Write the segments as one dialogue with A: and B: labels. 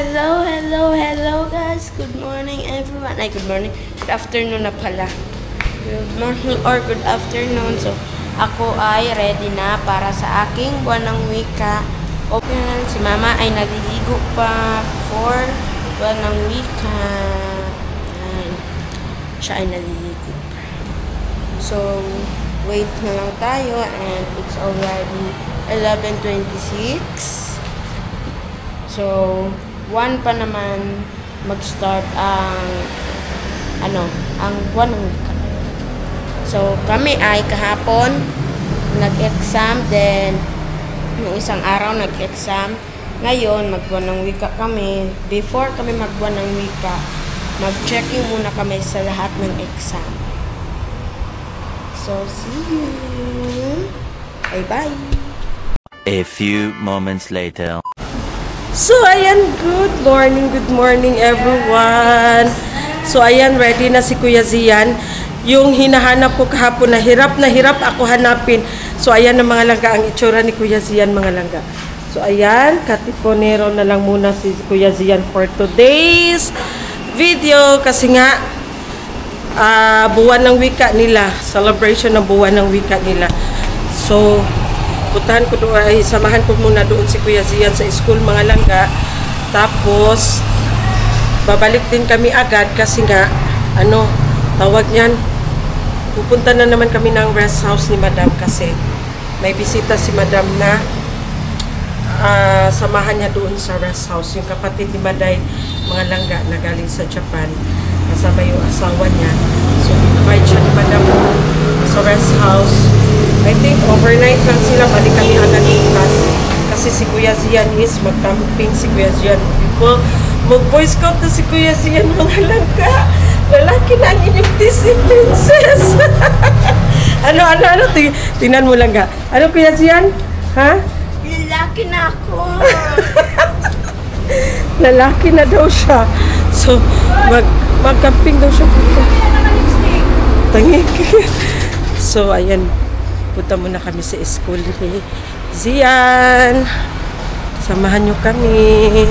A: Hello guys. Good morning everyone. Ay, good morning. Good afternoon na pala. Good morning or good afternoon. So, ako ay ready na para sa aking buwan ng wika. Open, si mama ay naliligo pa for buwan ng wika. Ayan. Siya ay naliligo pa. So, wait na lang tayo and it's already 11:26. So, 1 pa naman mag-start ang buwan ng wika. So, kami ay kahapon nag-exam, then yung isang araw nag-exam. Ngayon, magbuwan ng wika kami. Before kami magbuwan ng wika, mag-checking muna kami sa lahat ng exam. So, see you! Bye-bye!
B: A few moments later.
C: So, ayan, good morning everyone. So, ayan, ready na si Kuya Zian. Yung hinahanap ko kahapon na hirap ako hanapin. So, ayan na mga langga, ang itsura ni Kuya Zian, mga langga. So, ayan, katiponero na lang muna si Kuya Zian for today's video. Kasi nga, buwan ng wika nila. Celebration ng buwan ng wika nila. So, putahan ko doon, ay samahan ko muna doon si Kuya Zian sa school, mga langga. Tapos, babalik din kami agad kasi nga, tawag niyan, pupunta na naman kami ng rest house ni Madam kasi may bisita si Madam na samahan niya doon sa rest house. Yung kapatid ni Maday, mga langga, na galing sa Japan, kasama yung asawa niya. So, invite siya ni Madam sa rest house. I think overnight lang sila, balik kami agad bukas. Kasi si Kuya Zian is mag-camping si Kuya Zian. Mag-voice scout na si Kuya Zian, mga langga. Lalaki na ang inyong Disney princess. ano, tingnan mo langga. Ano, Kuya Zian? Ha?
A: Lalaki na ako.
C: Lalaki na daw siya. So, mag-camping daw siya. Tangik. So, ayan. Punta muna kami sa school ni Zian. Samahan nyo kami.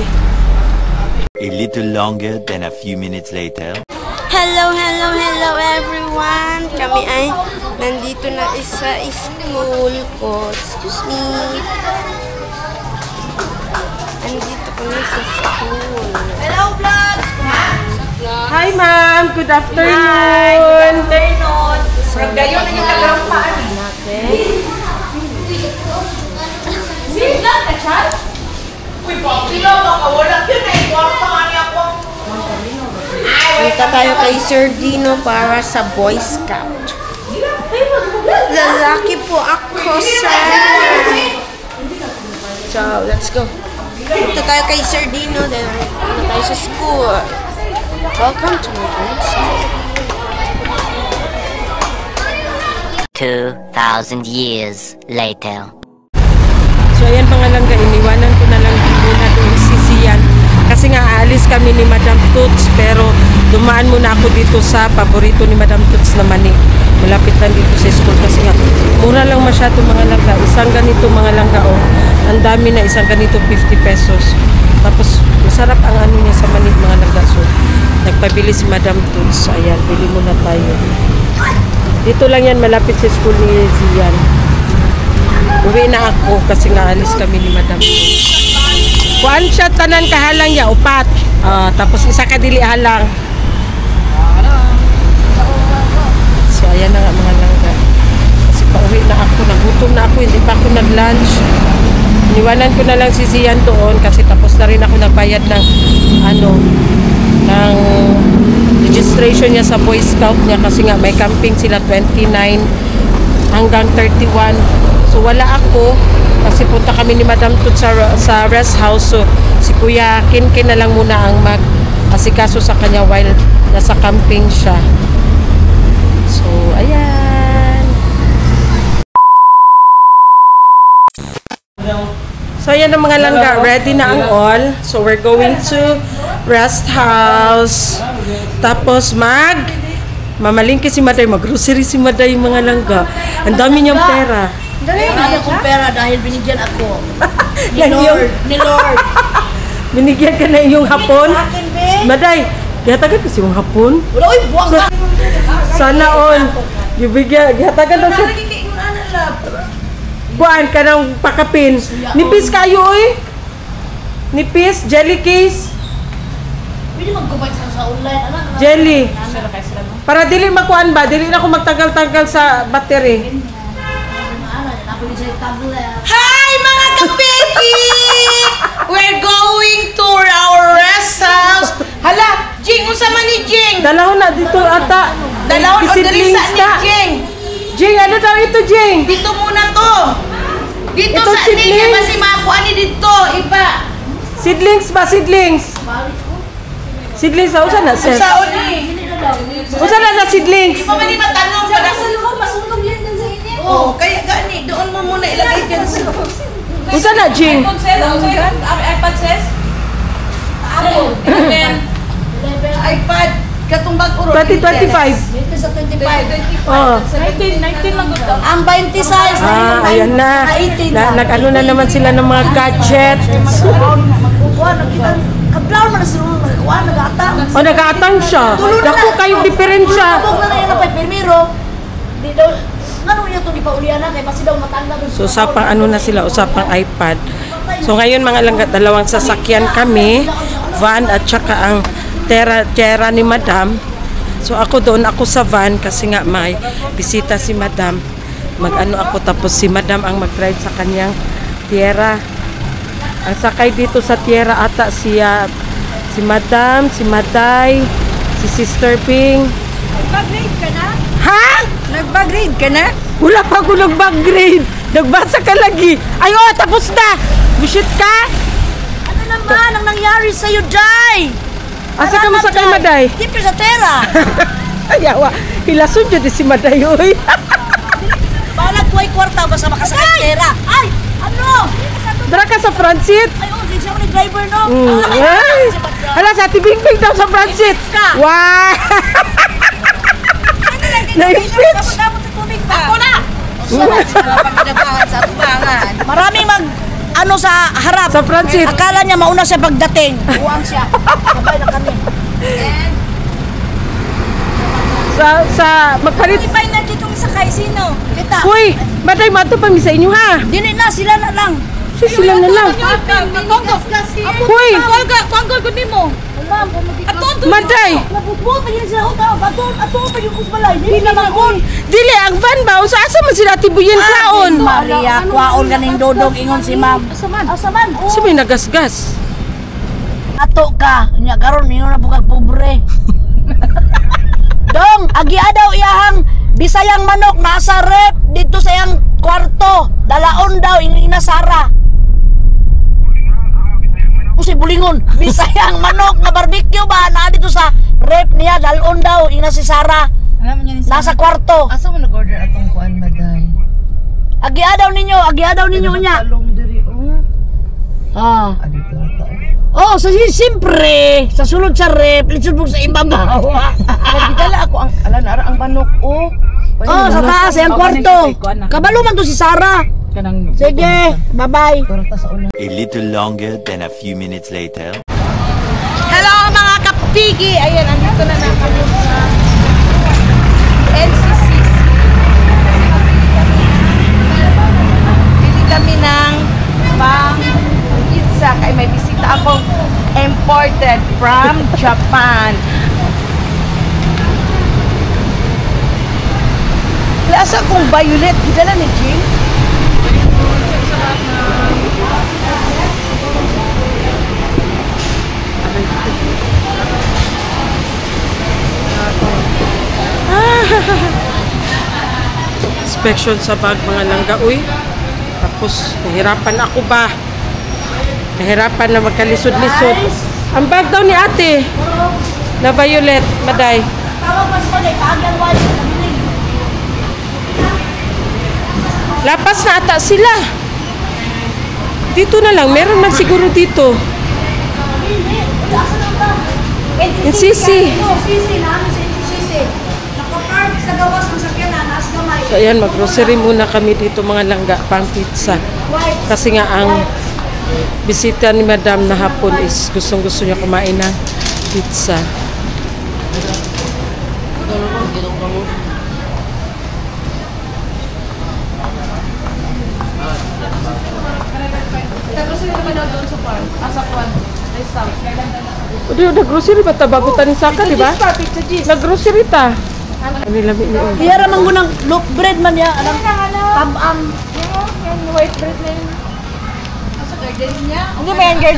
B: A little longer than a few minutes later.
A: Hello everyone. Kami ay nandito na sa school ko. Excuse me. Nandito kami sa school.
D: Hello vlog!
C: Hi ma'am, good afternoon.
D: Hi, good afternoon. Gayon na yung kagarampaan. Vlog ka, Chad? Uy, sino baka wala yun eh. Kwarta nga niya ako.
A: Punta tayo kay Sir Dino para sa Boy Scout. Lalaki po ako, sir. So, let's go. Punta tayo kay Sir Dino, then punta tayo sa school. Welcome to my own school.
E: 2,000 years later.
C: So, ayan mga langga, iniwanan ko na lang muna doon si Zian. Kasi nga, aalis kami ni Madam Toots, pero dumaan muna ako dito sa paborito ni Madam Toots na mani. Malapit lang dito sa school kasi nga, mura lang masyado mga langga. Isang ganito mga langga, ang dami na, isang ganito 50 pesos. Tapos, masarap ang ano niya sa mani mga langga. So, nagpabili si Madam Toots. Ayan, bili muna tayo. Dito lang yan, malapit sa school ni Zian. Uwi na ako kasi nga alis kami ni Madam Toots. Kuan siya tanan kahalang ya, upat. Tapos isa ka dili halang. So, ayan na nga mga langga. Kasi pauwi na ako, nagutom na ako, hindi pa ako nag-lunch. Iniwanan ko na lang si Zian doon kasi tapos na rin ako nagbayad ng ng registration niya sa Boy Scout niya kasi nga may camping sila 29 hanggang 31. So wala ako kasi punta kami ni Madam Tut sa rest house. So si Kuya Kinkin na lang muna ang mag-asikaso sa kanya while nasa camping siya. So ayan. So ayan ang mga langga, ready na ang all. So we're going to rest house. Tapos mamalingki si Maday, mag-grocery si Maday mga langga. Ang dami niyang pera.
D: Dali akong pera dahil binigyan ako. Ni
C: Lord.
D: Lord.
C: Binigyan ka na iyong hapon. Maday, gihatagan kasi yung hapon.
D: Wala, uy, buwang ka.
C: Sana all. Gihatagan daw siya. Buwan ka ng pakapin. Nipis kayo eh. Nipis, jelly case.
D: Pwede mag-gubay sa online.
C: Jelly. Para dili makuan ba? Dili na ako magtanggal-tanggal sa battery.
D: Hi, mga kapeki! We're going to our rest house. Hala, Jing, unsa man ni Jing?
C: Dalawon na dito ata.
D: Dalawon o dali sa ni
C: na.
D: Jing.
C: Jing, ano daw ito, Jing?
D: Dito muna to. Dito
C: Ito,
D: sa ni,
C: seedlings.
D: kaya kasi makuha ni dito. Iba.
C: Seedlings ba? Seedlings? Seedlings na. Usa na, sis?
D: Sa uni.
C: Usa na sa seedlings?
D: Di pa man ni matanong pa na.
F: Masunog yan dun sa inyo.
D: Oo, kaya gani. Doon mo muna ilagay dyan sa...
C: Usa na, Jing?
F: iPad says? Apple.
D: iPad. Katumbag uro.
C: 2025.
F: Dito sa 25.
C: Oh.
F: 19 lang ito. Ang 20 size.
C: Ayan na. Nag-ano na naman sila ng mga gadgets.
F: Magkukuha, nakita. Kablaw man na sila magkukuha, nag-atang.
C: O, nag-aatang siya. Naku, kayong diferensya.
F: Huwag na yan na pa, permiro. Di daw, ano niya ito, di pa ulian na, kaya kasi daw matanda doon.
C: So, usapang ano na sila, usapang iPad. So, ngayon mga langga, dalawang sasakyan kami. Van at saka ang tera ni Madam. So, ako doon, ako sa van kasi nga may bisita si Madam. Mag-ano ako, tapos si Madam ang mag-drive sa kanyang tierra. Ang sakay dito sa tierra ata si Madam, si Maday, si Sister Ping.
F: Nag-grade ka na?
C: Ha?
F: Nag-grade ka na?
C: Wala pa ako nag-grade. Nagbasa ka lagi. Ay, oh, tapos na. Bushit ka?
F: Ano naman ang nangyari sa'yo, Jai?
C: Asa ka mo sa kay Maday?
F: Siyempre sa tera.
C: Ayawa. Hilason dyan si Maday, oy.
F: Balag buhay kwarta basta makasakay sa tera. Ay! Ano?
C: Dara ka sa Francit.
F: Ay, oh, di siya mo ni driver, no?
C: Ay. Hala, sa tibing-bing daw sa Francit. Wow. Na-impit.
F: Dapat sa tubig pa.
D: Ako na!
F: Sa tubangan. Maraming ano sa harap.
C: Sa Francit.
F: Akala niya mauna siya pagdating. Buwan siya. Sabay na kami.
C: Sa magpalit.
F: Ipay na ditong sakay. Sino? Kita.
C: Uy, Maday, mato pa mi sa inyo, ha?
F: Dili na, sila na lang.
C: Sila na lang. Uy,
F: Kuanggol ko nimo.
C: Maday.
F: Nabubutan yan sila utaw. Ato pa yung kusbalay. Dili na mag-on.
C: Dili, ang van ba? Sa asa man sila tibuyin kaon?
F: Maria, kuaon ganing dodong ingon si ma'am. Asaman? Asaman.
C: Sa may nagasgas.
F: Ato ka. Nya karon mingon na bukag pobre. Dong, agi daw iyahang Bisayang manok nasa rep dito sa iyang kwarto. Dalaon daw ina Sara. Usi bulingon. Bisayang manok nga barbecue ba na dito sa rep niya. Dalaon daw ina si Sara.
D: Alam mo niya ni
F: Nasa kwarto.
D: Asa mo nag-order atong kuan, Maday?
F: Agi daw ninyo niya.
D: Talong diri, oh.
F: Ah.
D: Dito ito.
F: Oh, sa siyempre, sa sulod sa rep, litsod mo sa ibabaw.
D: Nagdala ako ang alanara ang manok, oh.
F: Oh, sa taas, yung kwarto. Kabalo man to si Sara. Sige, bye-bye.
B: A little longer than a few minutes later.
D: Hello mga kapigi! Ayan, andito na kami sa NCCC. Bili kami ng pizza kay may bisita akong imported from Japan. Lasa kong violet. Gidala ni Jing?
C: Inspection sa bag mga langga, uy. Tapos, nahirapan ako ba? Nahirapan na magkalisod-lisod. Ang bag daw ni ate. Na violet, Maday. Lapas na ata sila. Dito na lang. Meron man siguro dito. NCC. So ayan, mag-grocery muna kami dito mga langga, pang pizza. Kasi nga ang bisita ni Madam na hapon is gustong-gusto niya kumain ng pizza. Udah grocery ba tabagutan ni Saka, di ba? Nag-grocery ta. Ano lami ni Oy?
F: Iya ramang gunang loaf bread man ya. Tabang.
D: White bread na yun. Sa garden niya.
F: Ano ba yan, girl?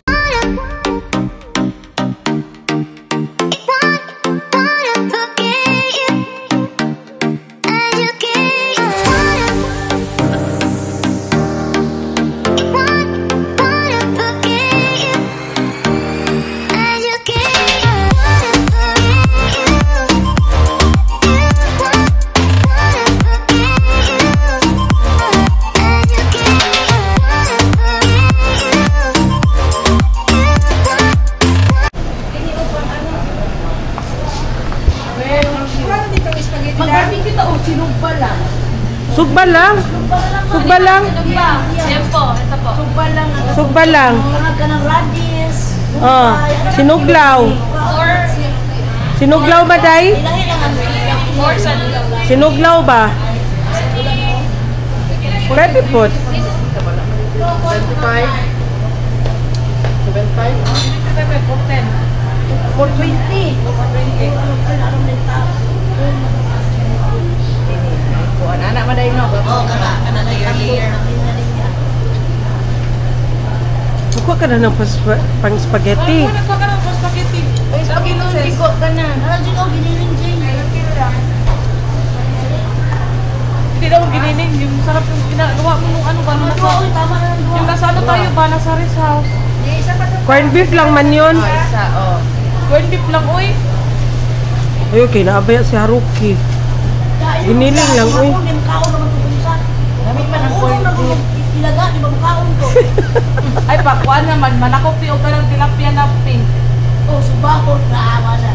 D: Mag-barbecue ta o sinugba lang.
C: Sugba lang. Sugba lang.
D: Yan po, ito po. Sugba lang.
C: Sugba lang.
F: Mga ka ng radish.
C: Oh, sinuglaw. Sinuglaw ba, Day?
F: Ilahi lang ang
C: Sinuglaw ba? Pwede po.
F: 420.
D: Anak maday no.
F: Oh, kana na earlier.
C: Nakuha ka na ng pang spaghetti.
D: Ay, spaghetti ko ka na.
F: Ano dyan ako giniling dyan?
G: Hindi daw giniling, yung sarap yung ginagawa mo nung ano ba?
F: Tama na lang.
G: Yung nasa ano tayo ba? Nasa Riz House.
C: Corned beef lang man yun.
D: Isa, oh.
G: Corned beef lang, oy.
C: Ay, okay, naabaya si Haruki. Giniling lang, uy.
F: Hindi makaon naman ito kung saan.
D: Lamig man ang
F: Uno
D: corned
F: na
D: beef.
F: ilaga, di ba makaon to?
G: Ay, pakuan naman. Manakop yung ka ng tilapia na pink.
F: Oh, subakot na awa na.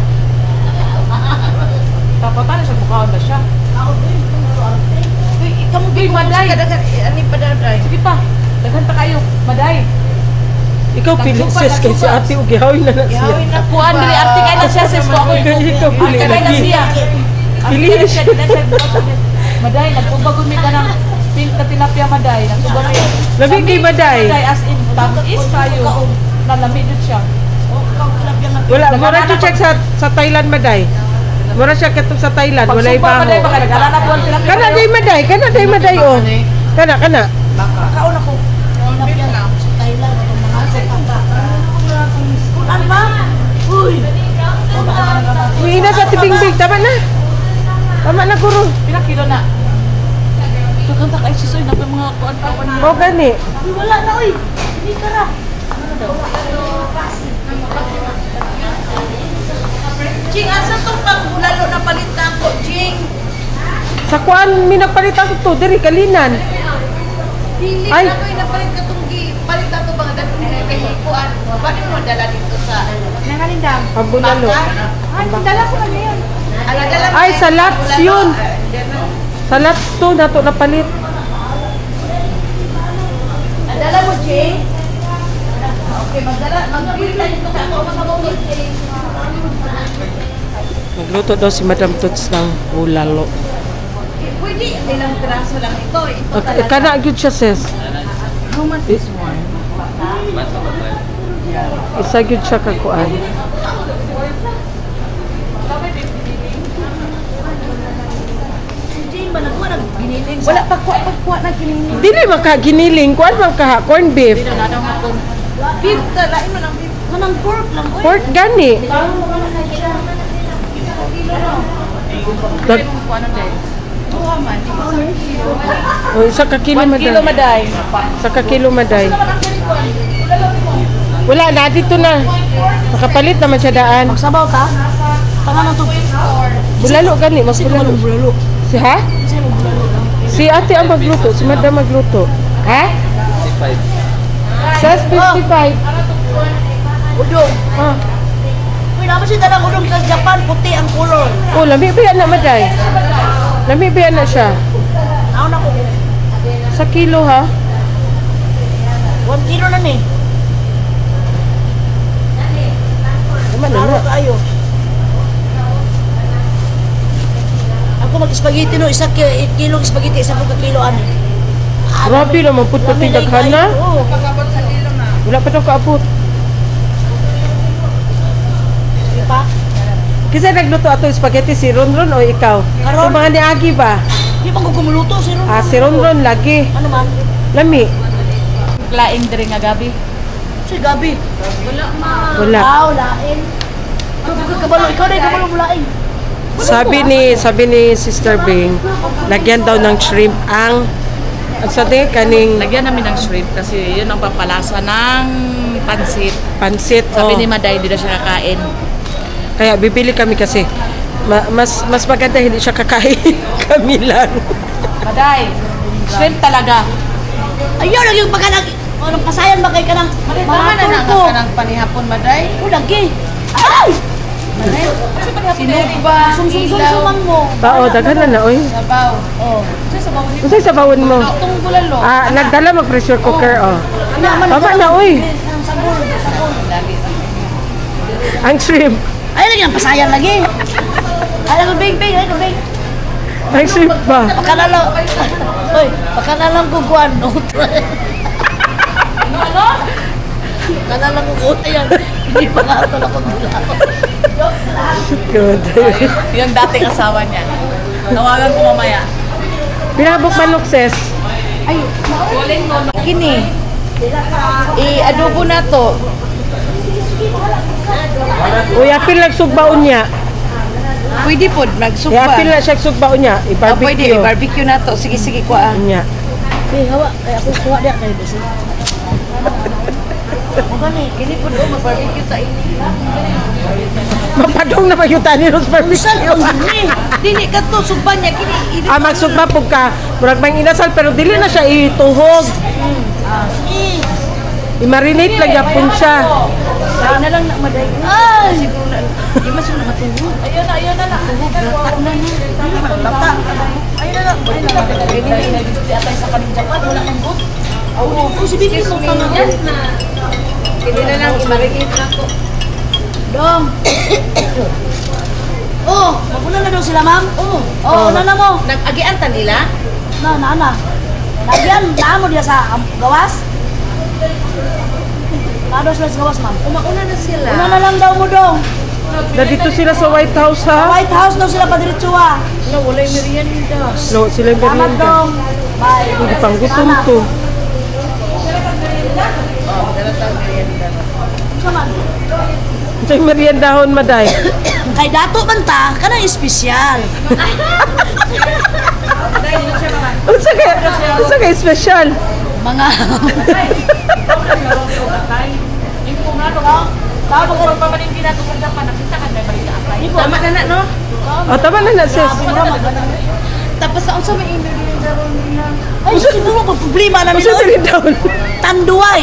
G: Tapos ano siya, bukaon na siya.
F: Ako din, arte.
D: Uy, ikaw mo
G: Uy, maday.
D: Ani pa daday.
G: Sige pa, daghan pa kayo. Maday.
C: Ikaw pili sis kay si ate ug gihawin na siya.
D: Gawin na
G: Kuan dili arte kay na siya sis ko ako.
C: Ikaw pili
G: Arte kay na
C: lagi.
G: siya.
C: Pili
G: Arte kay na
C: siya.
G: siya. Maday, nagpubagod mi ka ng pink na tilapia, Maday. Nagpubagod mi.
C: Labi kay Maday.
G: Maday as in tamis kayo. Nalamig jud siya.
F: Oh, ikaw kilap yan na.
C: Wala, mura siya check sa Thailand, Maday. Mura siya katong sa Thailand, wala
G: Pag
C: ibaho.
G: Maday, baka nagala na buwan tilapia.
C: Kana day Maday, oh. Kana.
F: Makaon ako. Kilap yan sa Thailand. Itong mga sotang. Ano ba? Uy!
C: Uy, ina sa tibing-big, tama na. Tama na, guru.
G: Pila kilo na? Kaganta kay sisoy na pa mga kuan-kuan.
C: O gani.
F: Uy, wala na, uy! Hindi ka na.
D: Jing, asa tong pagbulalo na palit na ako, Jing?
C: Sa kuan minapalit ako to diri kalinan.
D: Dili
C: Ay.
D: na ko inapalit ka tong palit na to bang dati kay hikuan. Paano mo dala dito sa
G: Nangalindam.
C: Pambulalo.
G: Ay, dala ko na yan.
D: Ala dala
C: Ay, sa Lats yun. Sa Lats to nato napalit.
D: Dala mo, Jing? Okay, magpila dito ka ako masabog, Jing.
C: Nagluto daw si Madam Tots ng bulalo.
D: Pwede, ilang piraso lang ito. Ito
C: Okay, kana gyud siya sis.
D: How much is one?
C: Isa gyud siya ka kuan.
F: Jane ba nagkuha ng giniling sa...
G: Wala pagkuha na giniling.
C: Dili man ka giniling, kuan man ka corned beef.
D: Beef, lain mo ng beef.
F: Manang pork lang, uy.
C: Pork gani. Dag
G: Kuha na din.
C: o isa ka kilo
G: 1 kilo,
C: maday.
G: Maday.
C: Isa ka kilo maday. Wala na dito na. Nakapalit naman siya daan.
F: Magsabaw ta? Tama na to.
C: Bulalo gani, mas
F: Kasi
C: bulalo.
F: naman bulalo.
C: Si ha?
F: Kasi mo bulalo lang.
C: Si ate ang magluto, si Madam magluto. Ha? 55. Says 55.
F: Udong.
C: Ah.
F: Uy, naman siya dalang udong sa Japan. Puti ang kulor.
C: Oh, lami ba yan na maday? Lami ba yan na siya?
F: Ako na ko.
C: Sa kilo ha?
F: 1 kilo na ni. Araw kayo. Ako mag-spaghetti no, kilong spaghetti, isa po ka kilo ani.
C: Grabe naman po pati daghan na.
F: Oo.
C: Wala pa daw kaabot.
F: Di pa?
C: Kasi nagluto ato spaghetti si Ronron o ikaw?
F: Karon.
C: Yung mga ni Agi ba?
F: Di pa ko kumuluto si Ron.
C: Si Ronron lagi.
F: Ano man?
C: Lami.
G: Laing diri nga gabi.
F: Si Gabi.
C: Wala.
F: Lain. Ano ka kabalo? Ikaw na kabalo mo lain.
C: Sabi ni Sister Bing, lagyan daw ng shrimp ang sabi kaning
G: Lagyan namin ng shrimp kasi yun ang pampalasa ng pansit.
C: pansit.
G: Sabi ni Maday, hindi na siya kakain.
C: Kaya bibili kami kasi mas maganda hindi siya kakain. Kami lang.
G: Maday, shrimp talaga.
F: Ayun, lagi yung pagkanag. Anong pasayan ba kayo ka ng
G: Tama na na
F: ko?
G: ka ng panihapon, Maday.
F: O, lagi. Ay!
G: Sino ba?
F: Sumsuman mo.
C: Bao, daghan na oy.
G: Sabaw.
F: Oh.
C: Unsay sabawon mo?
G: Itong bulalo.
C: Nagdala mag pressure cooker oh.
F: Ano,
C: Baba na oy.
F: Sabon.
C: Ang shrimp.
F: Ay, lagi ang pasayan lagi. Ay, lagi bing.
C: Ang shrimp ba?
F: Baka na lang. Oy, baka na lang kukuhan. Ano? Baka na lang kukuhan. Ayan. Hindi pa nga ito na kumbulao.
C: Good.
G: Yung dating asawa niya. Tawagan ko mamaya.
C: Pinabok manok ses.
G: Kini. I-adobo na to.
C: Uy, apil lang sugbaon niya.
G: Pwede po, magsugba.
C: Apil na siya sugbaon niya.
G: Pwede,
C: I-barbecue.
G: barbecue na to. Sige, kuha.
C: Niya.
F: Hey, hawa. Ay, ako kuha dia kayo basi.
G: Kini po doon, mag-barbecue ta ini.
C: Mapadong na magyutan ni Rose barbecue.
G: Dili ka to, sugba niya. Kini,
C: Magsugba po ka. Murag mang inasal pero dili na siya ituhog. I-marinate lang yapon siya.
G: Saan na lang na Maday.
F: Ay!
G: Siguro na. Di mas yung nakatulog. Ayun na. Tuhog, gata na niya. Bata. Ayun na. Hindi atay sa kaning Japan. Wala kang good. Oo, si Bibi ko pa nga. Hindi na lang, i-marinate na to.
F: Dong. Oh, maguna na daw sila, ma'am. Oh, na mo.
G: Nag-agian ta nila?
F: Na. Lagyan, mo dia sa gawas. Nado sila sa gawas, ma'am.
G: Umauna na sila.
F: Una na lang daw mo, Dong.
C: Na dito sila sa White House
F: Sa
C: ha.
F: White House daw sila padiretsuwa.
G: Wala, wala yung merienda.
C: No, sila yung
F: Salamat,
C: merienda.
F: Dong. Bye.
C: Hindi pang gutom to.
F: Saman.
C: Sa meriendahon maday.
F: Kay dato man ta, kanang espesyal.
C: Unsa kay special?
F: Mga
G: Tapos kung pamalingkin nato sa Japan, nakita ka na balita akay. Tama na no?
C: Tama na na sis.
G: Tapos sa unsa may merienda ron nila?
F: ay siguro mag problema na
C: Unsa
F: nila.
C: meriendahon?
F: Tanduay.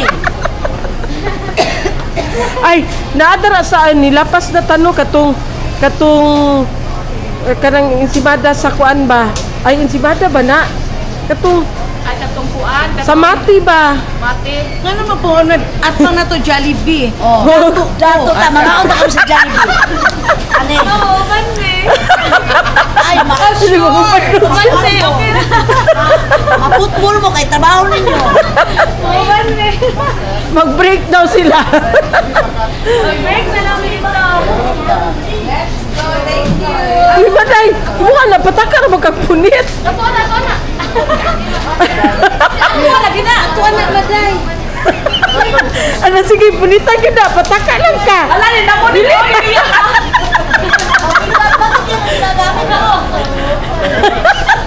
C: Ay, naadara saan nilapas na tano katong kanang insimada sa kuan ba? Ay insimada ba na? Katong
G: Ay katong kuan,
C: sa mati ba?
G: mati. Ngano man po at pang nato Jollibee.
F: Oh, dato ta mga unta kami sa Jollibee. Ane.
G: Oo, kanne.
F: Ay,
C: Hindi mo mapadong.
G: Kanne, okay na.
F: maputbol mo kay trabaho ninyo.
G: Oo, kanne.
C: Mag-break daw sila.
G: Break na lang dito. Let's go, thank you.
C: Ay, maday. Mukha na patakar magkagpunit.
G: Atuan na. Lagi na, atuan na, Maday.
C: Ano, sige, punitan ka na. Pataka lang ka.
G: Wala rin ako dito.
F: Bakit yan ang ginagamit mo?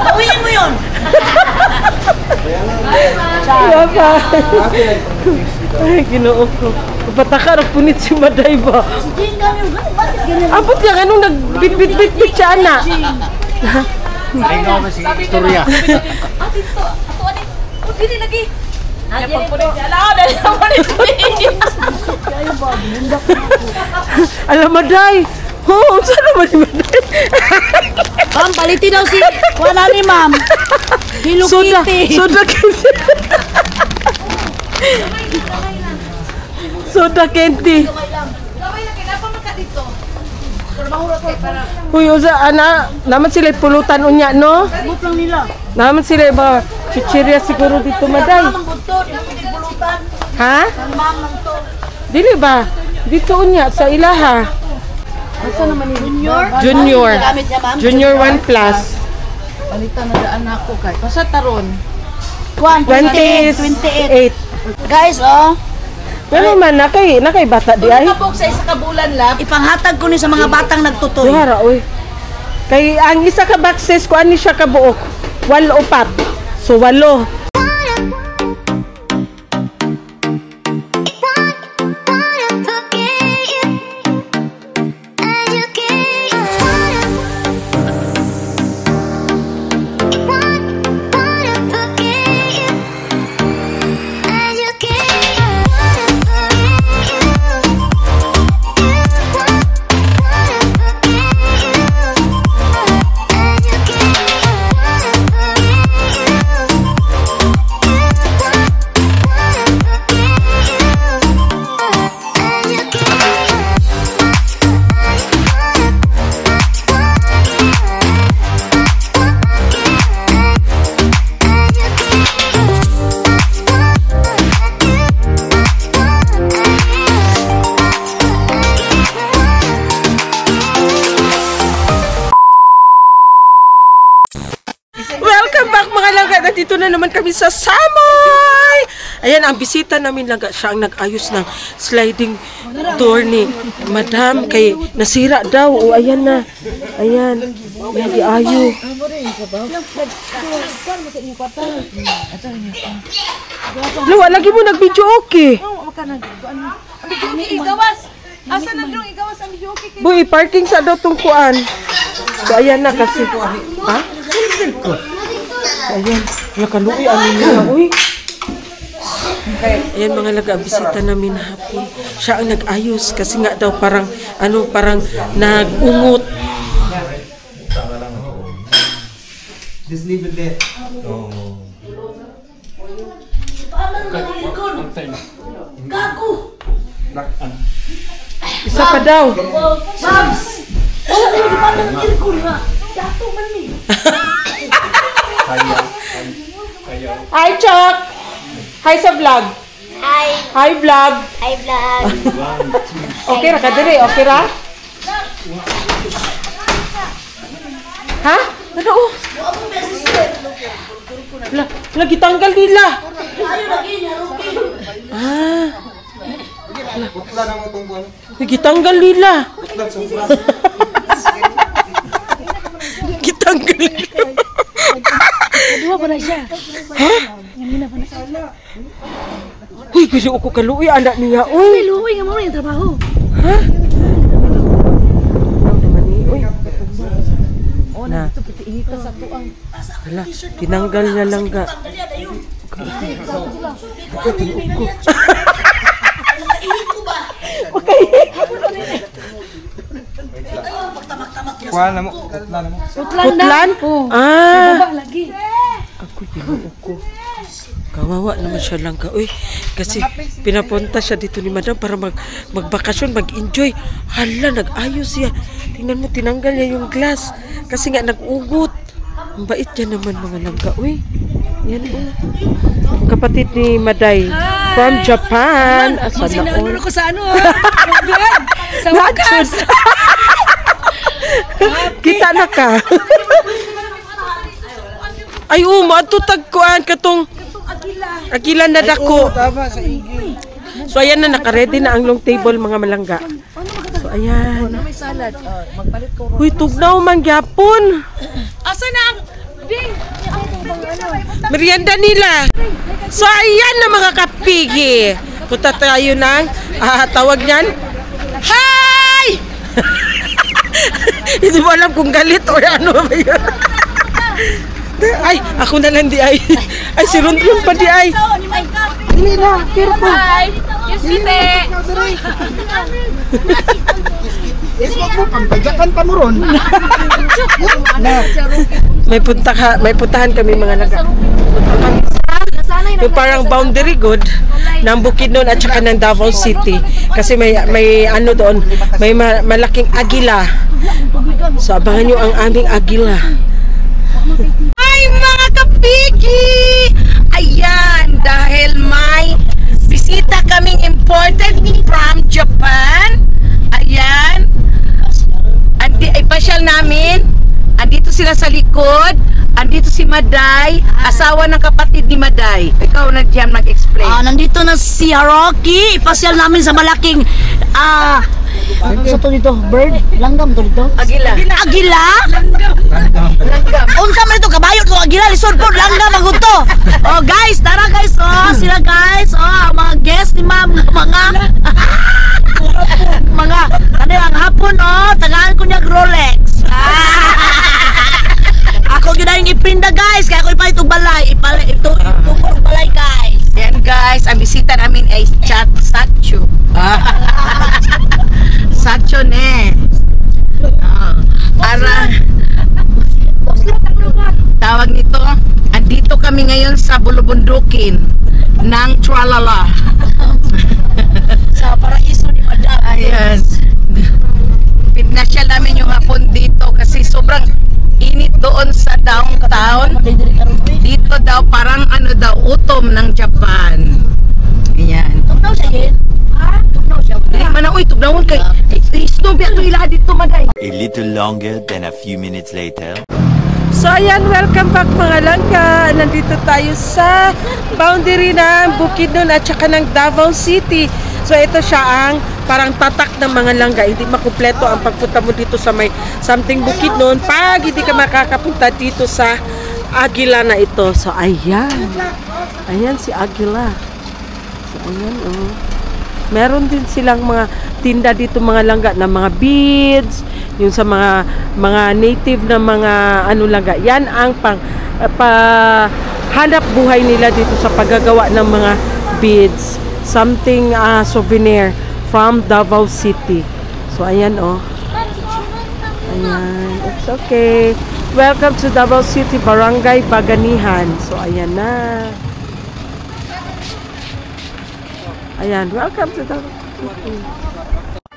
F: Bawiin mo yun.
C: Diba? Ay, ginoo ko. Pataka, punit si maday ba?
F: Sige, ganyan. Bakit ganyan?
C: Abot yan, anong nagbit-bit-bit siya na?
G: Istorya. Dito, atuan ni. Oh, dili lagi. Yung pagpunit niya. Alam, dahil naman ito.
C: Alam, maday. Oo, saan naman ni maday?
F: Ma'am, paliti daw si wala ni ma'am. Hello
C: Soda,
F: Kitty.
C: soda candy. Soda candy.
G: Gawin na, kailangan pa
C: Uy, usa, ana, naman sila pulutan unya, no?
F: Buk lang nila.
C: Naman sila ba chichirya siguro dito, Maday?
F: Mamang buto, di ako bulutan.
C: Ha?
F: Mamang to.
C: Dili ba? Dito unya, sa ilaha.
F: Asa naman ni Junior?
C: Junior.
F: Gamit niya, ma'am?
C: Junior 1 plus.
G: Balita na daan ako kay. Basta taron.
C: 28.
F: Guys, oh.
C: Pero man, nakay bata di ay.
G: Kapok sa isa ka bulan lab.
F: Ipanghatag ko ni sa mga batang nagtutoy.
C: Duhara, uy. Kay ang isa ka boxes ko ani siya ka buok. 8. So 8. Welcome back mga langga. Nandito na naman kami sa Samoy. Ayan, ang bisita namin langga. Siya ang nag-ayos ng sliding door ni Madam. Kay nasira daw. O ayan na. Ayan. Ayan, di-ayo. Lawa, lagi mo nag-video okay.
G: Igawas. Asa na drong igawas ang video okay.
C: Boy, parking sa daw tong kuan. So ayan na kasi. Ha? Ayan, nakaluoy ano niya, uy. Ayan mga laga, bisita namin hapon. Siya ang nag-ayos kasi nga daw parang parang nag-ungot.
H: Just leave it there.
F: Gago!
C: Isa pa daw.
F: Babs! Oh, di ba nang circle na? Dato man ni.
C: Hi, Chuck! Hi sa vlog.
A: Hi.
C: Hi, vlog.
A: Hi, vlog.
C: Okay ra ka diri, okay ra? Ha? Ano? Lagi tanggal nila. Ah.
H: Putla na mo itong buwan.
C: Lagi tanggal nila.
H: Putla sa buwan.
C: Gitanggal nila.
F: Dua pa na siya.
C: Ha? Uy, gusto ko kaluoy anak niya. Uy.
F: Luoy nga mo yung trabaho.
C: Ha? Uy. Na. Hala, tinanggal niya lang ga.
H: Kuha na mo. Putla na mo.
C: Putlan? Ah.
F: Lagi.
C: Ako ginoo ko. Kawawa naman siya lang ka. Uy, kasi pinapunta siya dito ni Madam para magbakasyon, mag-enjoy. Hala, nag-ayos siya. Tingnan mo, tinanggal niya yung glass. Kasi nga nag-ugot. Ang bait niya naman mga langga. Uy, yan o. Kapatid ni Maday from Japan. Sana all.
F: Ko sa ano? Sa wakas.
C: Kita na ka. Ay, matutag kuan katong Agila na dako.
H: Tama sa igi.
C: So ayan na, naka-ready na ang long table mga malangga. So ayan.
G: May salad. Magpalit ko.
C: Uy, tugnaw man gyapon.
G: Asa na ang ding?
C: Merienda nila. So ayan na mga kapigi. Punta tayo ng tawag niyan. Hi! Hindi mo alam kung galit o ano ba yun. Ay, ako na lang di ay. Ay, si Rundrun pa di ay. Dili na, pero po.
G: Hi. Yes, kite.
H: Iswag mo, pagtagyakan pa mo ron.
C: May puntahan kami mga laga. Yung parang boundary good ng Bukidnon at saka ng Davao City. Kasi may ano doon, may malaking agila So abangan nyo ang aming agila.
D: Ay, mga kapiki! Ayan, dahil may bisita kaming imported from Japan. Ayan. Ipasyal namin. Andito sila sa likod. Andito si Maday, asawa ng kapatid ni Maday. Ikaw na diyan mag-explain.
F: Nandito na si Haroki. Ipasyal namin sa malaking ano sa to dito? Bird? Langgam to dito?
D: Agila.
F: Agila? Unsa man ito? Kabayo to agila. Lisod po. Langgam ang gusto. Oh guys, tara guys. Oh, sila guys. Oh, mga guest ni ma'am. Mga ano ang hapon oh. Tagaan ko niya Rolex. Ako yun na yung ipinda guys. Kaya ako ipalit itong balay. Itong balay guys.
D: Yan guys, ang bisita namin ay Satcho. Satcho ne. Ara. Tawag nito. Andito kami ngayon sa Bulubundukin ng Tralala.
F: Sa paraiso ni Madam.
D: Ayan. Pinasyal namin yung hapon dito kasi sobrang init doon sa downtown. Dito daw parang ano daw utom ng Japan. Ayan.
F: Tugnaw siya yun? Ha? Tugnaw siya.
D: Dili man na uy tugnawon kay snow biya to ila dito Maday.
B: A little longer than a few minutes later.
C: So ayan, welcome back mga langga. Nandito tayo sa boundary ng Bukidnon at saka ng Davao City. So ito siya ang parang tatak ng mga langga. Hindi makumpleto ang pagpunta mo dito sa may something Bukidnon pag hindi ka makakapunta dito sa Agila na ito. So ayan. Ayan si Agila. So ayan oh. Meron din silang mga tinda dito mga langga na mga beads, yung sa mga native na mga ano langga. Yan ang hanap buhay nila dito sa paggagawa ng mga beads. Something souvenir from Davao City. So ayan oh. Ayan, it's okay. Welcome to Davao City, Barangay Baganihan. So ayan na. Ayan, welcome to Davao City.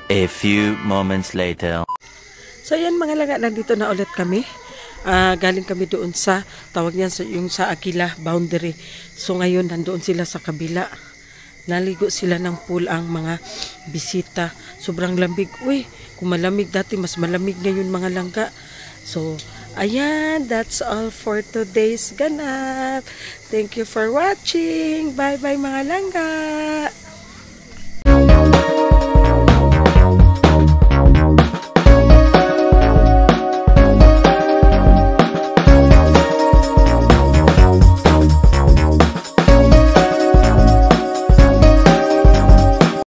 B: A few moments later.
C: So yan mga langga, nandito na ulit kami. Galing kami doon sa, tawag niyan yung sa Agila boundary. So ngayon nandoon sila sa kabila. Naligo sila ng pool ang mga bisita. Sobrang lamig. Uy, kung malamig dati, mas malamig ngayon mga langga. So, ayan, that's all for today's ganap. Thank you for watching. Bye-bye mga langga.